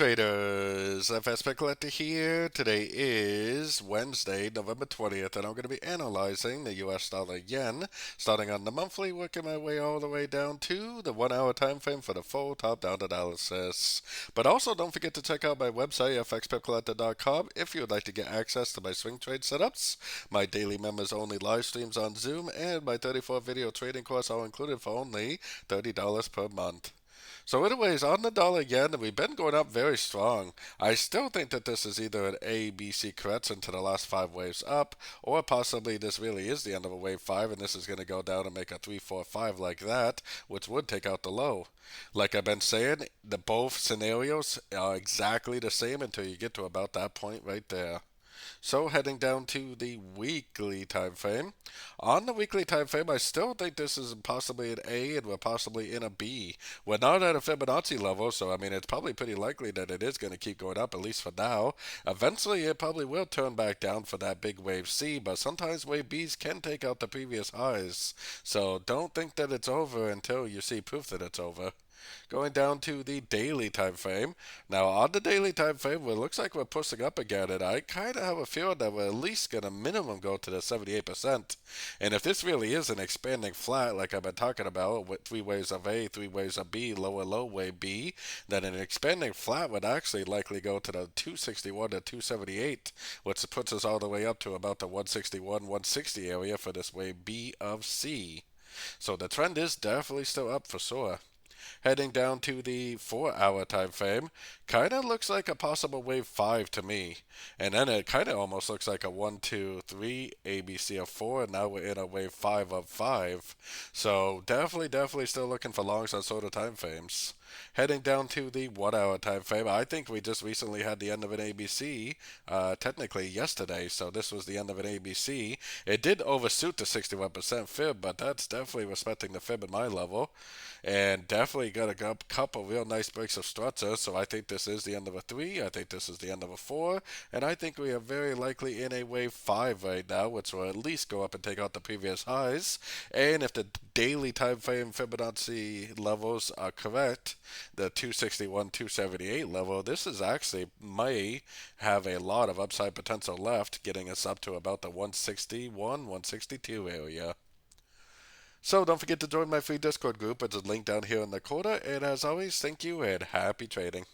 traders, FX Pip Collector here. Today is Wednesday, November 20th, and I'm going to be analyzing the US dollar yen, starting on the monthly, working my way all the way down to the 1 hour time frame for the full top-down analysis. But also don't forget to check out my website, fxpipcollector.com, if you would like to get access to my swing trade setups, my daily members only live streams on Zoom, and my 34 video trading course all included for only $30 per month. So anyways, on the dollar yen, we've been going up very strong. I still think that this is either an A, B, C correction to the last 5 waves up, or possibly this really is the end of a wave 5 and this is going to go down and make a 3, 4, 5 like that, which would take out the low. Like I've been saying, the both scenarios are exactly the same until you get to about that point right there. So heading down to the weekly time frame. On the weekly time frame, I still think this is possibly an A and we're possibly in a B. We're not at a Fibonacci level, so I mean it's probably pretty likely that it is going to keep going up, at least for now. Eventually it probably will turn back down for that big wave C, but sometimes wave Bs can take out the previous highs. So don't think that it's over until you see proof that it's over. Going down to the daily time frame. Now on the daily time frame, it looks like we're pushing up again, and I kind of have a feeling that we're at least going to minimum go to the 78%. And if this really is an expanding flat, like I've been talking about, with 3 waves of A, 3 waves of B, lower low wave B, then an expanding flat would actually likely go to the 261 to 278, which puts us all the way up to about the 161, 160 area for this wave B of C. So the trend is definitely still up for sure. Heading down to the 4 hour time frame, kind of looks like a possible wave 5 to me. And then it kind of almost looks like a 1, 2, 3 ABC of 4, and now we're in a wave 5 of 5. So definitely still looking for longs on sort of time frames. Heading down to the 1 hour time frame, I think we just recently had the end of an ABC, technically yesterday, so this was the end of an ABC. It did overshoot the 61% fib, but that's definitely respecting the fib in my level. And definitely got a couple real nice breaks of structure, so I think this is the end of a 3, I think this is the end of a 4, and I think we are very likely in a wave 5 right now, which will at least go up and take out the previous highs. And if the daily time frame Fibonacci levels are correct, the 261, 278 level, this is actually may have a lot of upside potential left, getting us up to about the 161, 162 area. So don't forget to join my free Discord group, which is linked down here in the corner. And as always, thank you and happy trading.